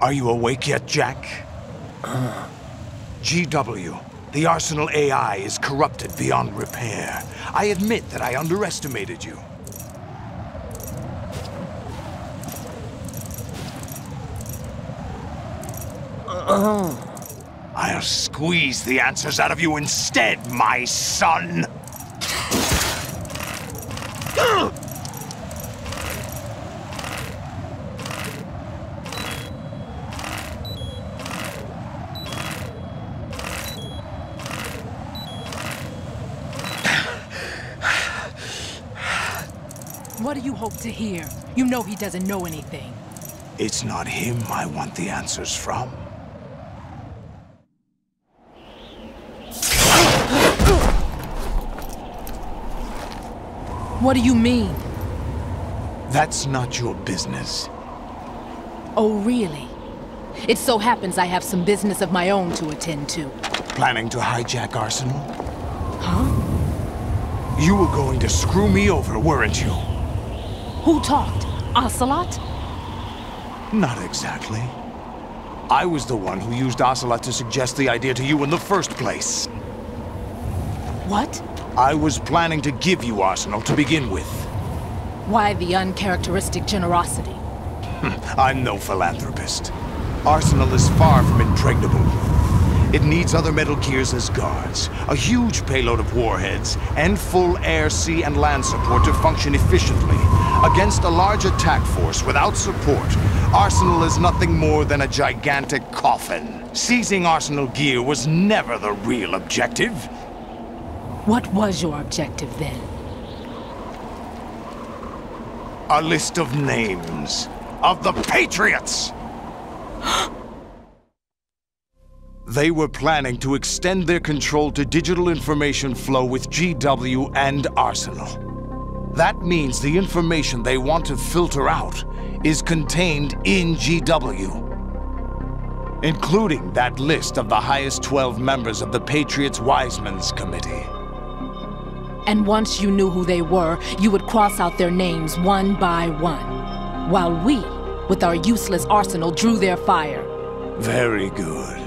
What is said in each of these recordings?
Are you awake yet, Jack? GW, the Arsenal AI is corrupted beyond repair. I admit that I underestimated you. I'll squeeze the answers out of you instead, my son! What do you hope to hear? You know he doesn't know anything. It's not him I want the answers from. What do you mean? That's not your business. Oh, really? It so happens I have some business of my own to attend to. Planning to hijack Arsenal? Huh? You were going to screw me over, weren't you? Who talked? Ocelot? Not exactly. I was the one who used Ocelot to suggest the idea to you in the first place. What? I was planning to give you Arsenal to begin with. Why the uncharacteristic generosity? I'm no philanthropist. Arsenal is far from impregnable. It needs other Metal Gears as guards, a huge payload of warheads, and full air, sea, and land support to function efficiently. Against a large attack force without support, Arsenal is nothing more than a gigantic coffin. Seizing Arsenal gear was never the real objective. What was your objective then? A list of names of the Patriots! They were planning to extend their control to digital information flow with GW and Arsenal. That means the information they want to filter out is contained in GW, including that list of the highest 12 members of the Patriots Wiseman's Committee. And once you knew who they were, you would cross out their names one by one, while we, with our useless arsenal, drew their fire. Very good.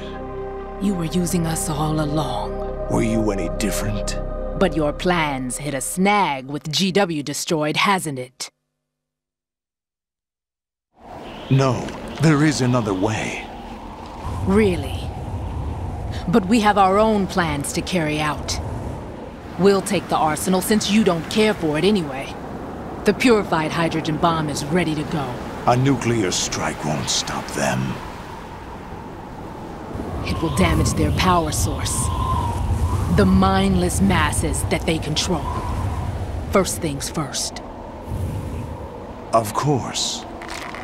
You were using us all along. Were you any different? But your plans hit a snag with GW destroyed, hasn't it? No, there is another way. Really? But we have our own plans to carry out. We'll take the arsenal since you don't care for it anyway. The purified hydrogen bomb is ready to go. A nuclear strike won't stop them. It will damage their power source. The mindless masses that they control. First things first. Of course.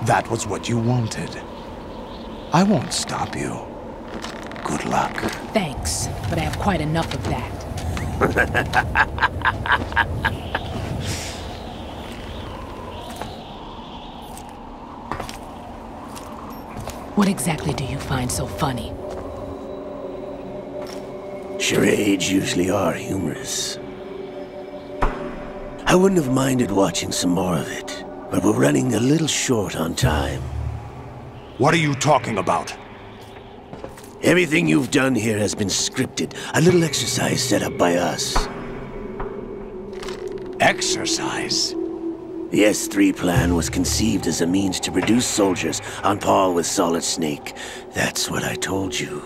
That was what you wanted. I won't stop you. Good luck. Thanks, but I have quite enough of that. What exactly do you find so funny? Charades usually are humorous. I wouldn't have minded watching some more of it, but we're running a little short on time. What are you talking about? Everything you've done here has been scripted, a little exercise set up by us. Exercise? The S3 plan was conceived as a means to produce soldiers on par with Solid Snake. That's what I told you.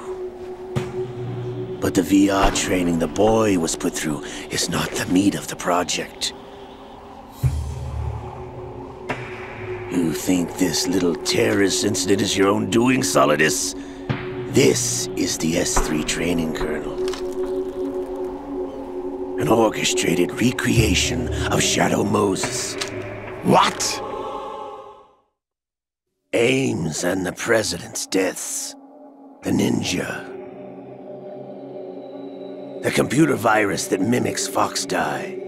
But the VR training the boy was put through is not the meat of the project. You think this little terrorist incident is your own doing, Solidus? This is the S3 training kernel. An orchestrated recreation of Shadow Moses. What? Ames and the President's deaths. The Ninja. The computer virus that mimics Foxdie.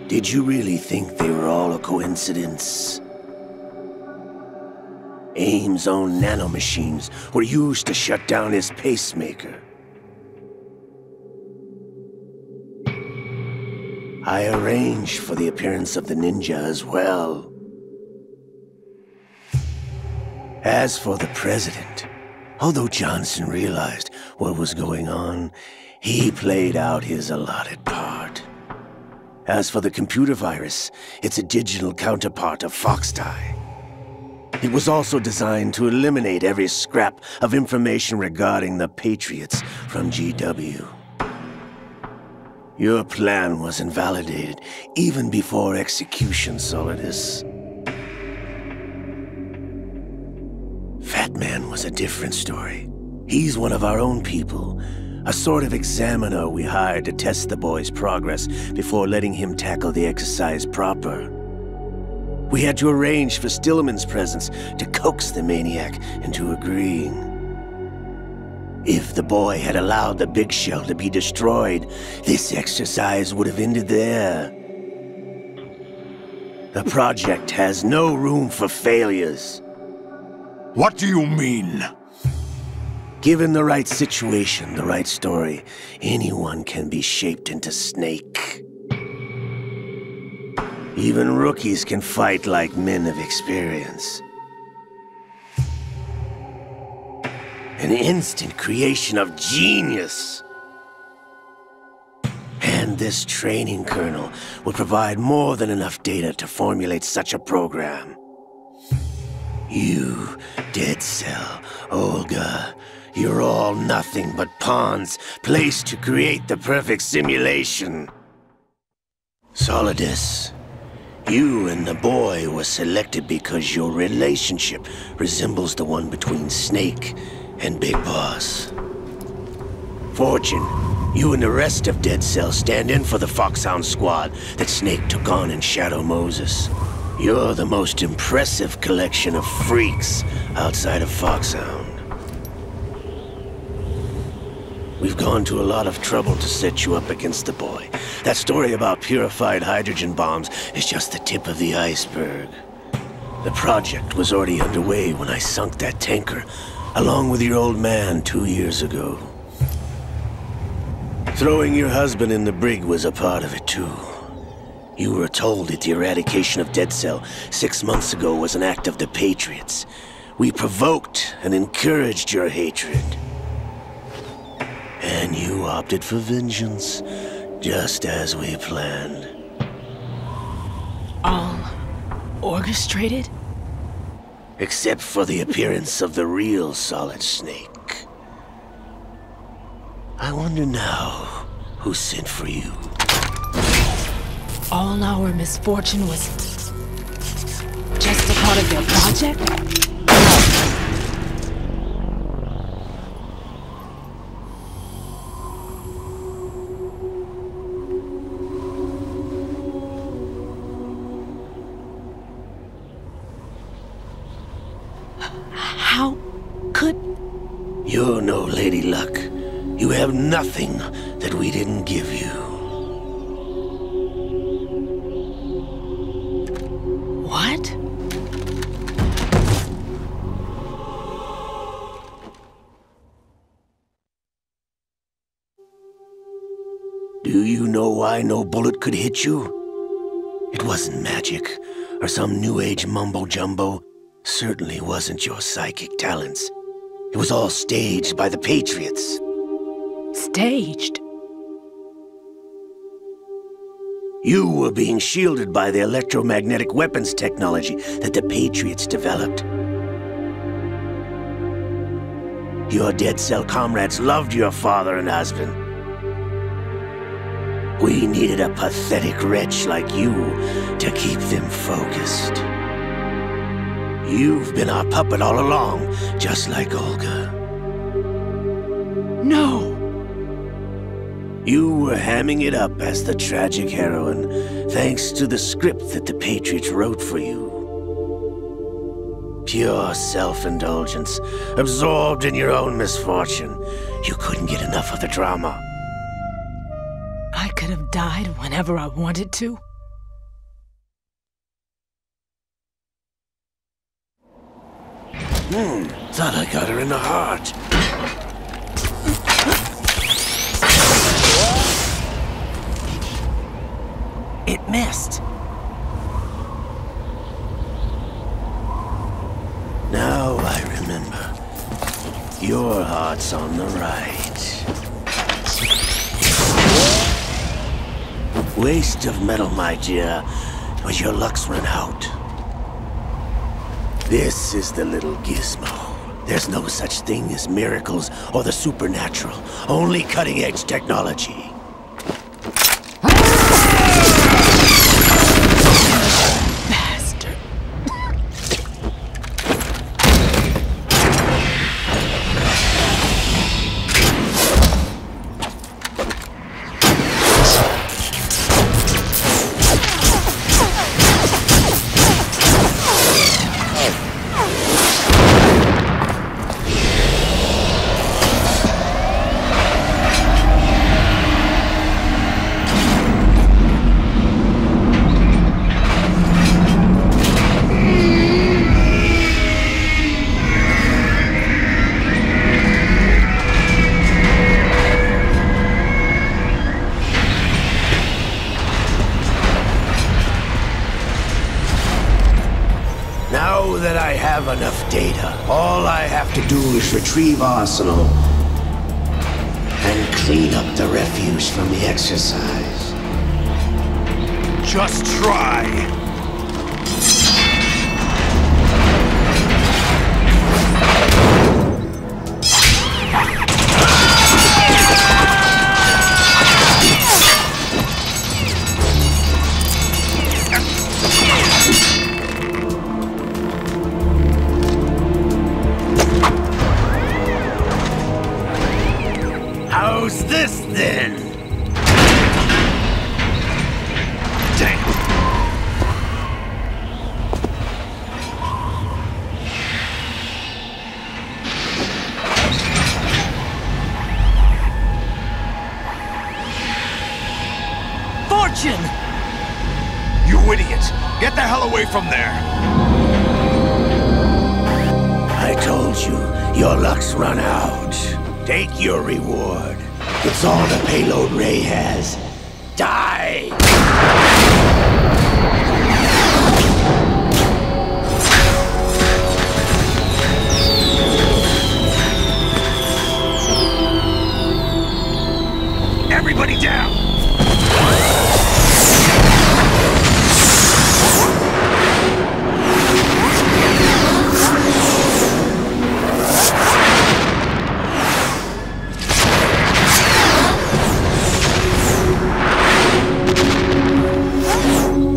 Did you really think they were all a coincidence? Ames' own nanomachines were used to shut down his pacemaker. I arranged for the appearance of the Ninja as well. As for the president, although Johnson realized what was going on, he played out his allotted part. As for the computer virus, it's a digital counterpart of Foxdie. It was also designed to eliminate every scrap of information regarding the Patriots from GW. Your plan was invalidated even before execution, Solidus. Fat Man was a different story. He's one of our own people, a sort of examiner we hired to test the boy's progress before letting him tackle the exercise proper. We had to arrange for Stillman's presence to coax the maniac into agreeing. If the boy had allowed the big shell to be destroyed, this exercise would have ended there. The project has no room for failures. What do you mean? Given the right situation, the right story, anyone can be shaped into Snake. Even rookies can fight like men of experience. An instant creation of genius. And this training kernel will provide more than enough data to formulate such a program. You, Dead Cell, Olga, you're all nothing but pawns placed to create the perfect simulation. Solidus, you and the boy were selected because your relationship resembles the one between Snake and Big Boss. Fortune, you and the rest of Dead Cell stand in for the Foxhound squad that Snake took on in Shadow Moses. You're the most impressive collection of freaks outside of Foxhound. We've gone to a lot of trouble to set you up against the boy. That story about purified hydrogen bombs is just the tip of the iceberg. The project was already underway when I sunk that tanker, along with your old man 2 years ago. Throwing your husband in the brig was a part of it too. You were told that the eradication of Dead Cell 6 months ago was an act of the Patriots. We provoked and encouraged your hatred. And you opted for vengeance, just as we planned. All orchestrated? Except for the appearance of the real Solid Snake. I wonder now who sent for you. All our misfortune was just a part of their project? How could... You're no Lady Luck. You have nothing that we didn't give you. What? Do you know why no bullet could hit you? It wasn't magic, or some new age mumbo-jumbo. Certainly wasn't your psychic talents. It was all staged by the Patriots. Staged? You were being shielded by the electromagnetic weapons technology that the Patriots developed. Your Dead Cell comrades loved your father and husband. We needed a pathetic wretch like you to keep them focused. You've been our puppet all along, just like Olga. No! You were hamming it up as the tragic heroine, thanks to the script that the Patriots wrote for you. Pure self-indulgence, absorbed in your own misfortune. You couldn't get enough of the drama. I could have died whenever I wanted to. Thought I got her in the heart. It missed. Now I remember. Your heart's on the right. Waste of metal, my dear, but your luck's run out. This is the little gizmo. There's no such thing as miracles or the supernatural, only cutting-edge technology. Bastard. Now that I have enough data, all I have to do is retrieve Arsenal and clean up the refuse from the exercise. Just try. How's this then? Damn. Fortune! You idiot! Get the hell away from there! I told you, your luck's run out. Take your reward. It's all the payload Ray has. Die! Everybody down!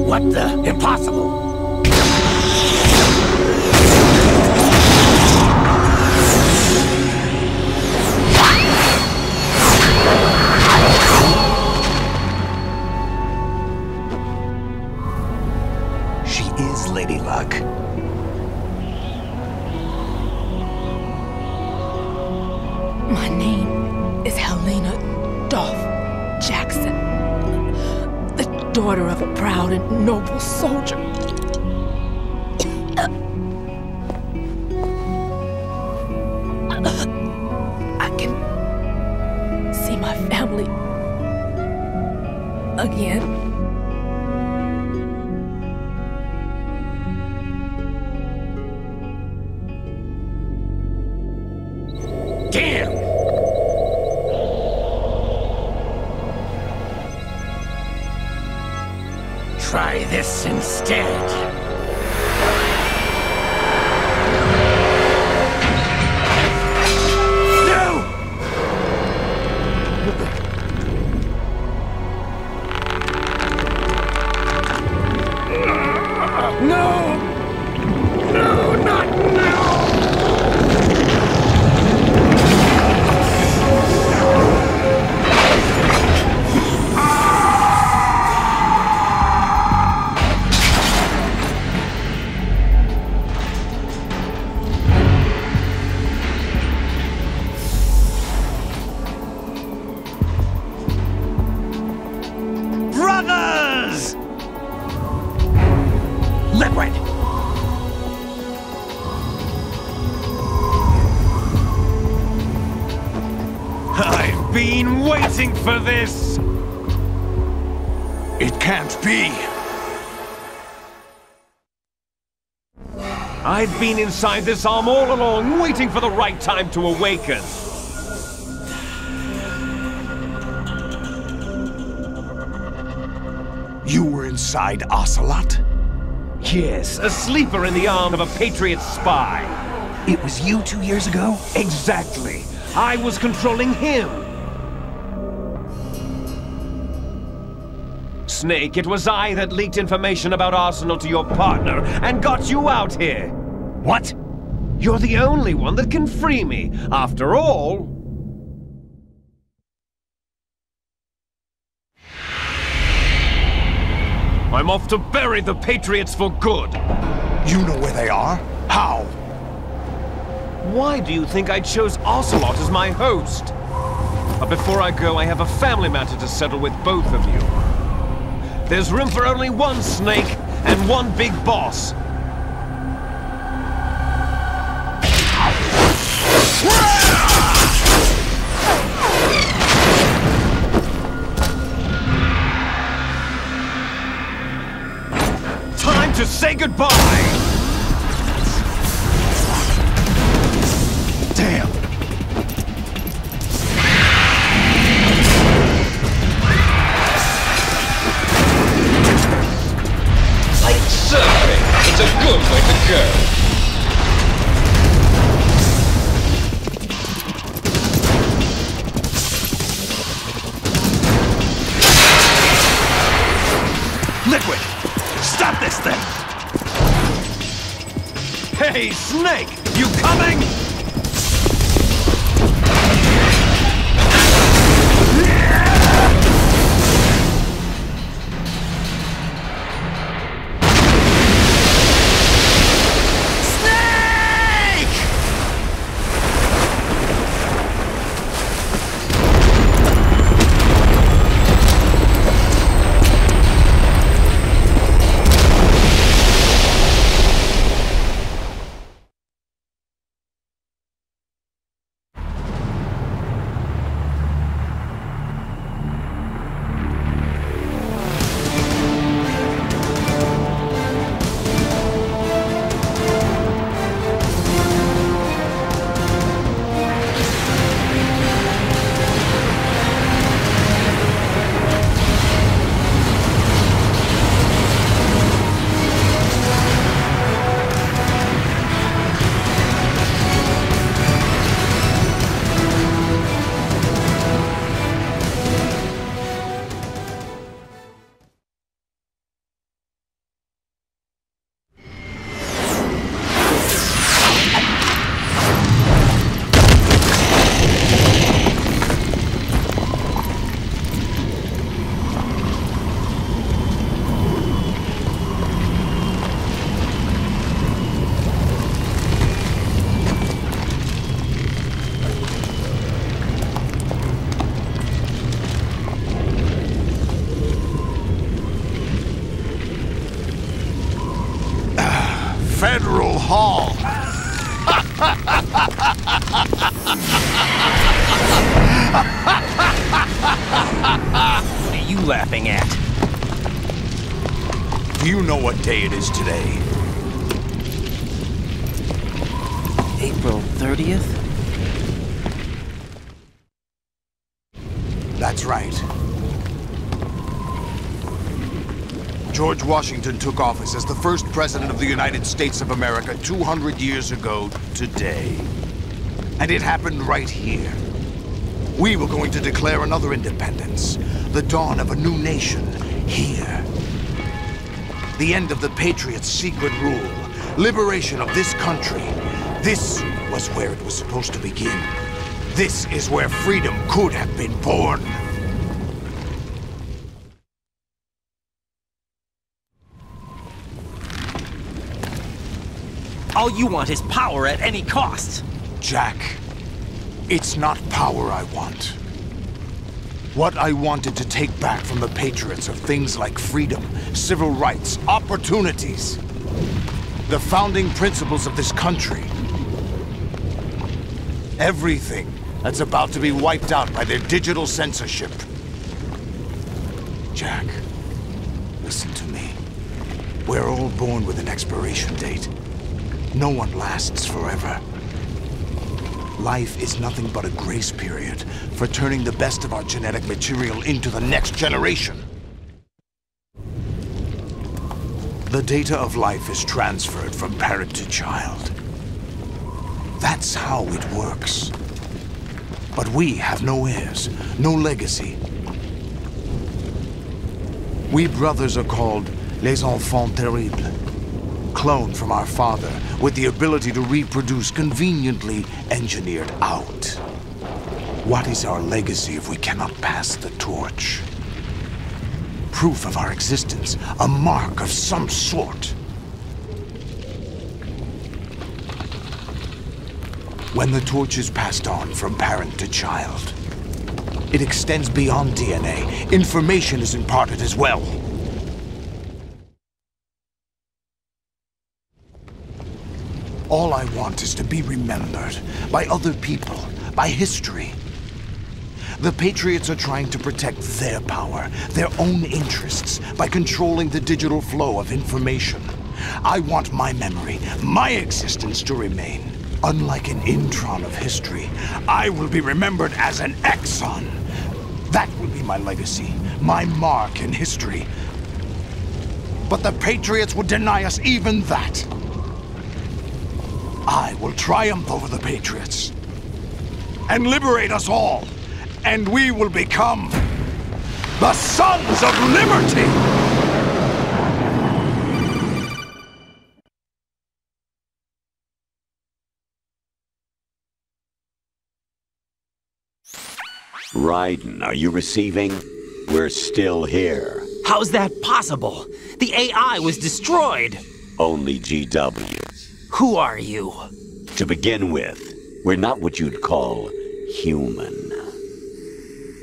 What the? Impossible! She is Lady Luck. My name is Helena Dolph Jackson, the daughter of a proud and noble soldier. I can see my family again. Damn! Try this instead. No! No, not now! Brothers! Liquid! I've been waiting for this! It can't be! I've been inside this arm all along, waiting for the right time to awaken. You were inside Ocelot? Yes, a sleeper in the arm of a Patriot spy. It was you 2 years ago? Exactly. I was controlling him. Snake, it was I that leaked information about Arsenal to your partner and got you out here. What? You're the only one that can free me. After all... I'm off to bury the Patriots for good. You know where they are? How? Why do you think I chose Ocelot as my host? But before I go, I have a family matter to settle with both of you. There's room for only one Snake and one big boss. Time to say goodbye! Damn! Like surfing, it's a good way to go. Liquid! Stop this thing! Hey, Snake! You coming? Federal Hall. What are you laughing at? Do you know what day it is today? April 30th? That's right. George Washington took office as the first president of the United States of America 200 years ago today. And it happened right here. We were going to declare another independence, the dawn of a new nation, here. The end of the Patriots' secret rule, liberation of this country. This was where it was supposed to begin. This is where freedom could have been born. All you want is power at any cost. Jack, it's not power I want. What I wanted to take back from the Patriots are things like freedom, civil rights, opportunities. The founding principles of this country. Everything that's about to be wiped out by their digital censorship. Jack, listen to me. We're all born with an expiration date. No one lasts forever. Life is nothing but a grace period for turning the best of our genetic material into the next generation. The data of life is transferred from parent to child. That's how it works. But we have no heirs, no legacy. We brothers are called les enfants terribles. Cloned from our father, with the ability to reproduce conveniently engineered out. What is our legacy if we cannot pass the torch? Proof of our existence, a mark of some sort. When the torch is passed on from parent to child, it extends beyond DNA. Information is imparted as well. All I want is to be remembered by other people, by history. The Patriots are trying to protect their power, their own interests, by controlling the digital flow of information. I want my memory, my existence to remain. Unlike an intron of history, I will be remembered as an exon. That will be my legacy, my mark in history. But the Patriots would deny us even that. I will triumph over the Patriots and liberate us all, and we will become the Sons of Liberty! Raiden, are you receiving? We're still here. How's that possible? The AI was destroyed. Only GW. Who are you? To begin with, we're not what you'd call human.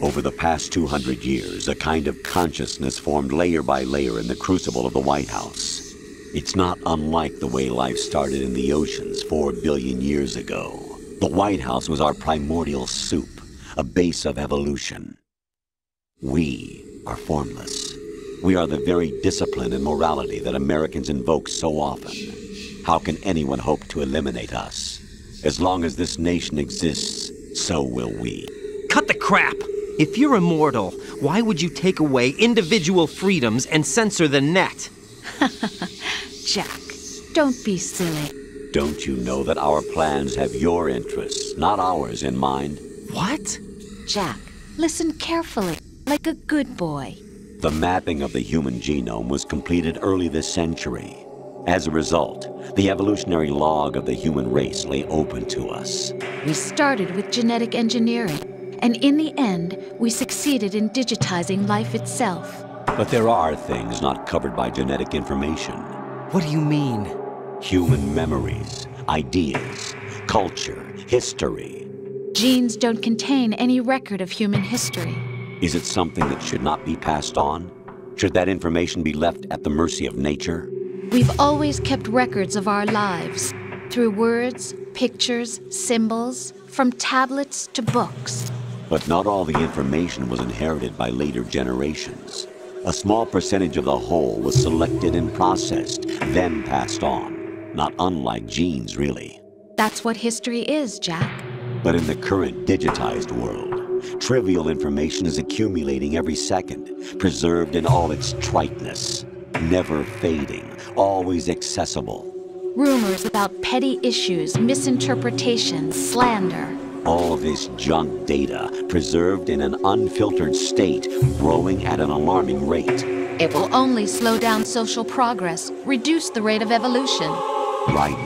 Over the past 200 years, a kind of consciousness formed layer by layer in the crucible of the White House. It's not unlike the way life started in the oceans 4 billion years ago. The White House was our primordial soup, a base of evolution. We are formless. We are the very discipline and morality that Americans invoke so often. How can anyone hope to eliminate us? As long as this nation exists, so will we. Cut the crap! If you're immortal, why would you take away individual freedoms and censor the net? Jack, don't be silly. Don't you know that our plans have your interests, not ours, in mind? What? Jack, listen carefully, like a good boy. The mapping of the human genome was completed early this century. As a result, the evolutionary log of the human race lay open to us. We started with genetic engineering, and in the end, we succeeded in digitizing life itself. But there are things not covered by genetic information. What do you mean? Human memories, ideas, culture, history. Genes don't contain any record of human history. Is it something that should not be passed on? Should that information be left at the mercy of nature? We've always kept records of our lives, through words, pictures, symbols, from tablets to books. But not all the information was inherited by later generations. A small percentage of the whole was selected and processed, then passed on. Not unlike genes, really. That's what history is, Jack. But in the current digitized world, trivial information is accumulating every second, preserved in all its triteness. Never fading, always accessible. Rumors about petty issues, misinterpretations, slander. All this junk data, preserved in an unfiltered state, growing at an alarming rate. It will only slow down social progress, reduce the rate of evolution. Right.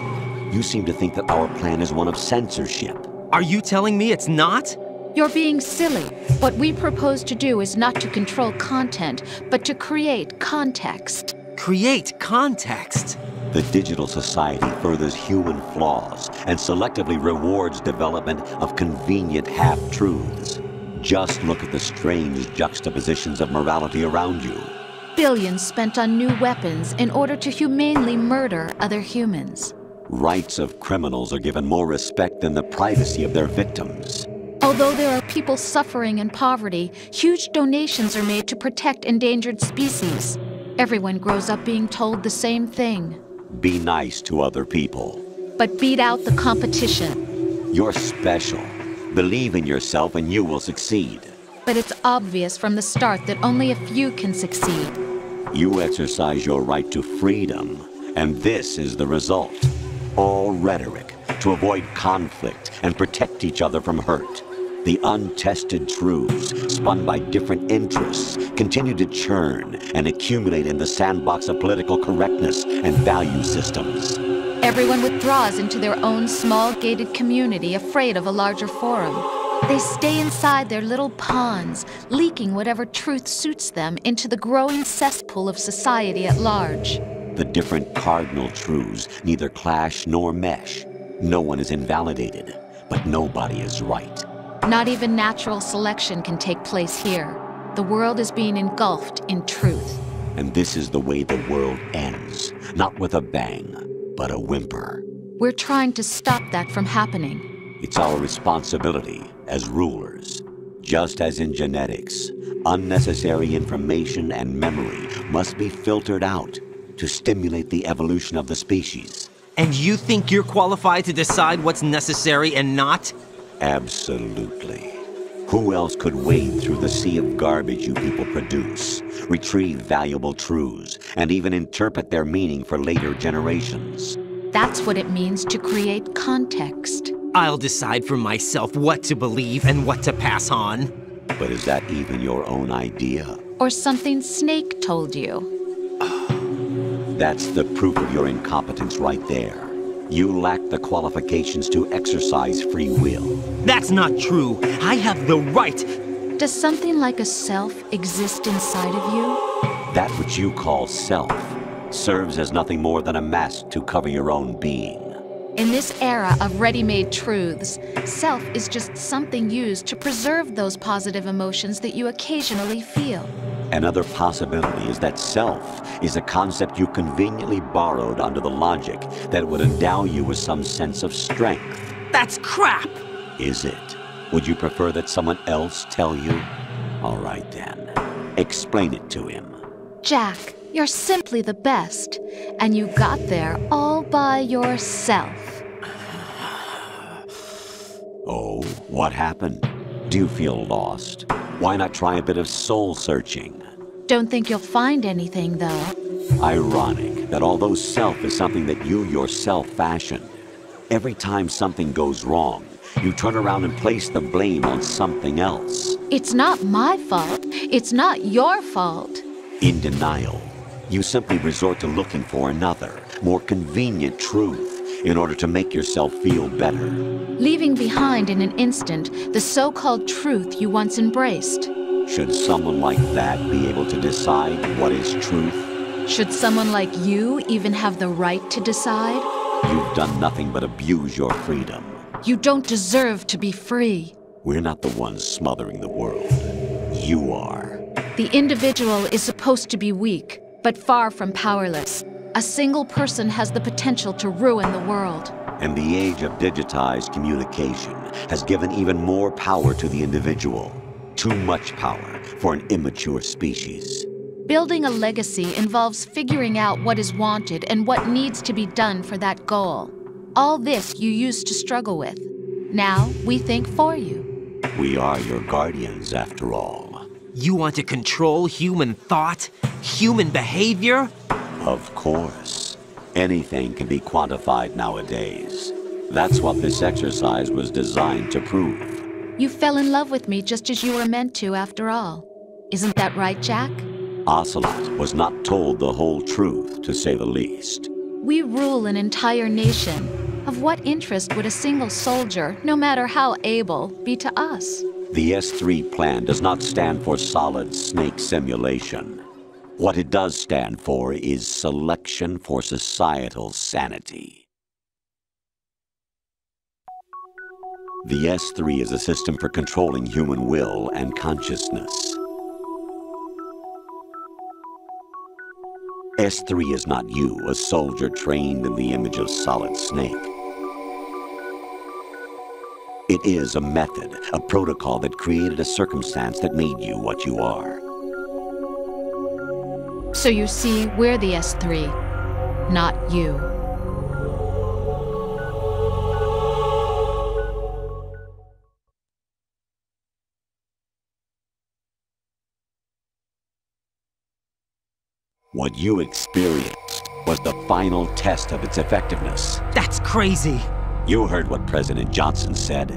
You seem to think that our plan is one of censorship. Are you telling me it's not? You're being silly. What we propose to do is not to control content, but to create context. Create context? The digital society furthers human flaws and selectively rewards development of convenient half-truths. Just look at the strange juxtapositions of morality around you. Billions spent on new weapons in order to humanely murder other humans. Rights of criminals are given more respect than the privacy of their victims. Although there are people suffering in poverty, huge donations are made to protect endangered species. Everyone grows up being told the same thing. Be nice to other people. but beat out the competition. You're special. Believe in yourself and you will succeed. But it's obvious from the start that only a few can succeed. You exercise your right to freedom, and this is the result. All rhetoric to avoid conflict and protect each other from hurt. The untested truths, spun by different interests, continue to churn and accumulate in the sandbox of political correctness and value systems. Everyone withdraws into their own small gated community, afraid of a larger forum. They stay inside their little ponds, leaking whatever truth suits them into the growing cesspool of society at large. The different cardinal truths neither clash nor mesh. No one is invalidated, but nobody is right. Not even natural selection can take place here. The world is being engulfed in truth. And this is the way the world ends. Not with a bang, but a whimper. We're trying to stop that from happening. It's our responsibility as rulers. Just as in genetics, unnecessary information and memory must be filtered out to stimulate the evolution of the species. And you think you're qualified to decide what's necessary and not? Absolutely. Who else could wade through the sea of garbage you people produce, retrieve valuable truths, and even interpret their meaning for later generations? That's what it means to create context. I'll decide for myself what to believe and what to pass on. But is that even your own idea? Or something Snake told you? That's the proof of your incompetence right there. You lack the qualifications to exercise free will. That's not true. I have the right. Does something like a self exist inside of you? That which you call self serves as nothing more than a mask to cover your own being. In this era of ready-made truths, self is just something used to preserve those positive emotions that you occasionally feel. Another possibility is that self is a concept you conveniently borrowed under the logic that it would endow you with some sense of strength. That's crap! Is it? Would you prefer that someone else tell you? All right then. Explain it to him. Jack, you're simply the best, and you got there all by yourself. Oh, what happened? Do you feel lost? Why not try a bit of soul-searching? Don't think you'll find anything, though. Ironic that although self is something that you yourself fashioned, every time something goes wrong, you turn around and place the blame on something else. It's not my fault. It's not your fault. In denial, you simply resort to looking for another, more convenient truth in order to make yourself feel better. Leaving behind in an instant the so-called truth you once embraced. Should someone like that be able to decide what is truth? Should someone like you even have the right to decide? You've done nothing but abuse your freedom. You don't deserve to be free. We're not the ones smothering the world. You are. The individual is supposed to be weak, but far from powerless. A single person has the potential to ruin the world. And the age of digitized communication has given even more power to the individual. Too much power for an immature species. Building a legacy involves figuring out what is wanted and what needs to be done for that goal. All this you used to struggle with. Now we think for you. We are your guardians, after all. You want to control human thought? Human behavior? Of course. Anything can be quantified nowadays. That's what this exercise was designed to prove. You fell in love with me just as you were meant to, after all. Isn't that right, Jack? Ocelot was not told the whole truth, to say the least. We rule an entire nation. Of what interest would a single soldier, no matter how able, be to us? The S3 plan does not stand for Solid Snake Simulation. What it does stand for is selection for societal sanity. The S3 is a system for controlling human will and consciousness. S3 is not you, a soldier trained in the image of Solid Snake. It is a method, a protocol that created a circumstance that made you what you are. So you see, we're the S3, not you. What you experienced was the final test of its effectiveness. That's crazy! You heard what President Johnson said.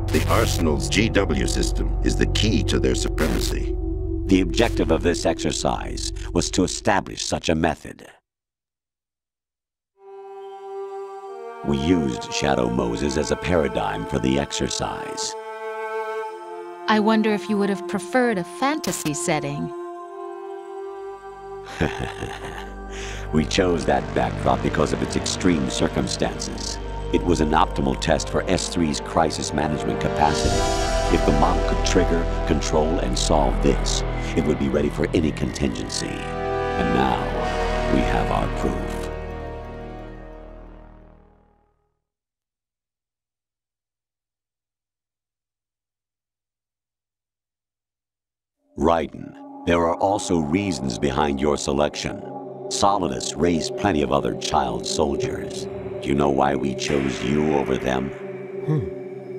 The Arsenal's GW system is the key to their supremacy. The objective of this exercise was to establish such a method. We used Shadow Moses as a paradigm for the exercise. I wonder if you would have preferred a fantasy setting. We chose that backdrop because of its extreme circumstances. It was an optimal test for S3's crisis management capacity. If the model could trigger, control, and solve this, it would be ready for any contingency. And now, we have our proof. Raiden, there are also reasons behind your selection. Solidus raised plenty of other child soldiers. Do you know why we chose you over them?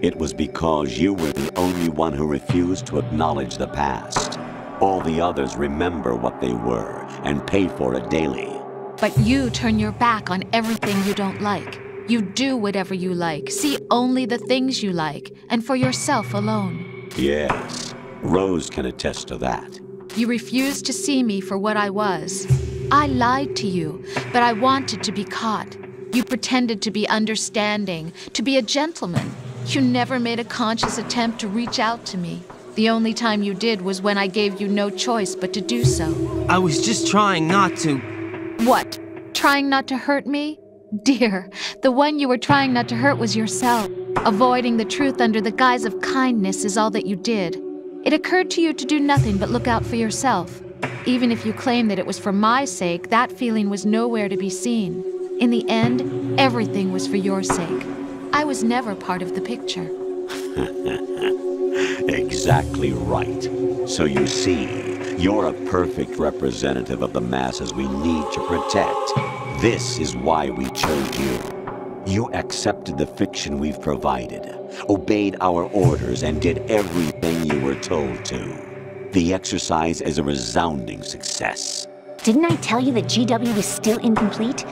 It was because you were the only one who refused to acknowledge the past. All the others remember what they were and pay for it daily. But you turn your back on everything you don't like. You do whatever you like, see only the things you like, and for yourself alone. Yes, Rose can attest to that. You refused to see me for what I was. I lied to you, but I wanted to be caught. You pretended to be understanding, to be a gentleman. You never made a conscious attempt to reach out to me. The only time you did was when I gave you no choice but to do so. I was just trying not to... What? Trying not to hurt me? Dear, the one you were trying not to hurt was yourself. Avoiding the truth under the guise of kindness is all that you did. It occurred to you to do nothing but look out for yourself. Even if you claim that it was for my sake, that feeling was nowhere to be seen. In the end, everything was for your sake. I was never part of the picture. Exactly right. So you see, you're a perfect representative of the masses we need to protect. This is why we chose you. You accepted the fiction we've provided, obeyed our orders, and did everything you were told to. The exercise is a resounding success. Didn't I tell you that GW was still incomplete?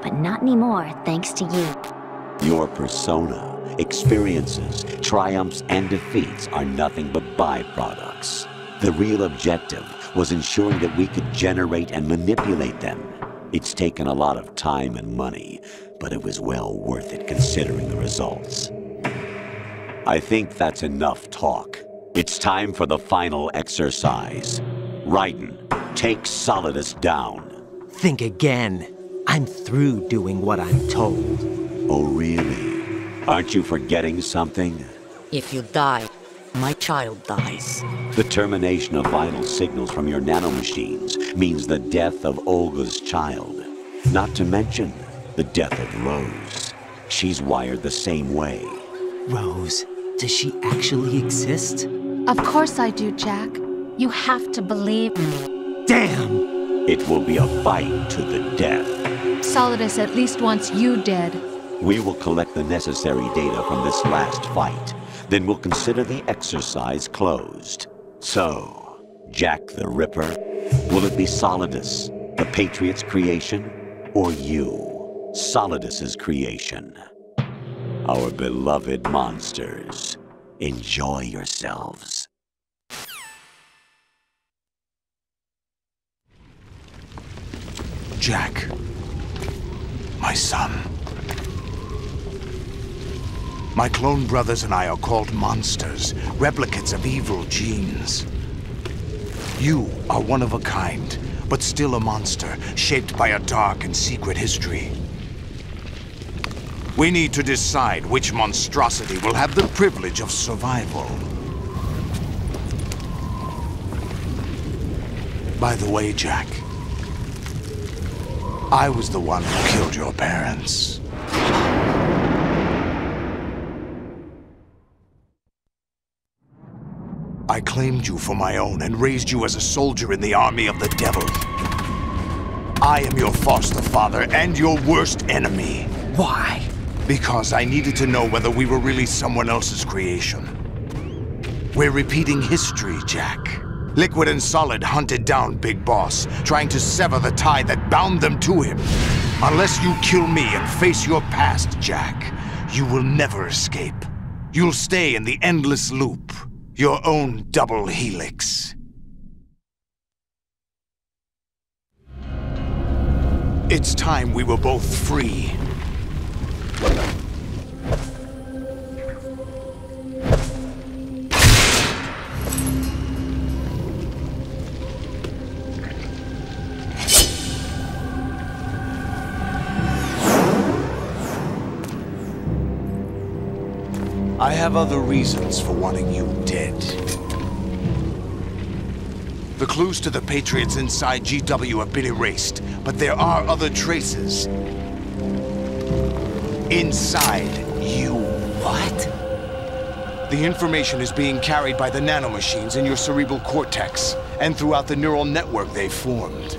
But not anymore, thanks to you. Your persona, experiences, triumphs, and defeats are nothing but byproducts. The real objective was ensuring that we could generate and manipulate them. It's taken a lot of time and money, but it was well worth it considering the results. I think that's enough talk. It's time for the final exercise. Raiden, take Solidus down. Think again. I'm through doing what I'm told. Oh, really? Aren't you forgetting something? If you die, my child dies. The termination of vital signals from your nanomachines means the death of Olga's child. Not to mention the death of Rose. She's wired the same way. Rose, does she actually exist? Of course I do, Jack. You have to believe me. Damn! It will be a fight to the death. Solidus at least wants you dead. We will collect the necessary data from this last fight. Then we'll consider the exercise closed. So, Jack the Ripper, will it be Solidus, the Patriot's creation, or you, Solidus's creation? Our beloved monsters, enjoy yourselves. Jack, my son. My clone brothers and I are called monsters, replicates of evil genes. You are one of a kind, but still a monster, shaped by a dark and secret history. We need to decide which monstrosity will have the privilege of survival. By the way, Jack, I was the one who killed your parents. I claimed you for my own and raised you as a soldier in the army of the devil. I am your foster father and your worst enemy. Why? Because I needed to know whether we were really someone else's creation. We're repeating history, Jack. Liquid and Solid hunted down Big Boss, trying to sever the tie that bound them to him. Unless you kill me and face your past, Jack, you will never escape. You'll stay in the endless loop, your own double helix. It's time we were both free. I have other reasons for wanting you dead. The clues to the Patriots inside GW have been erased, but there are other traces. Inside you. What? The information is being carried by the nanomachines in your cerebral cortex, and throughout the neural network they've formed.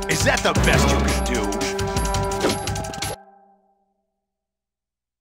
Is that the best you can do?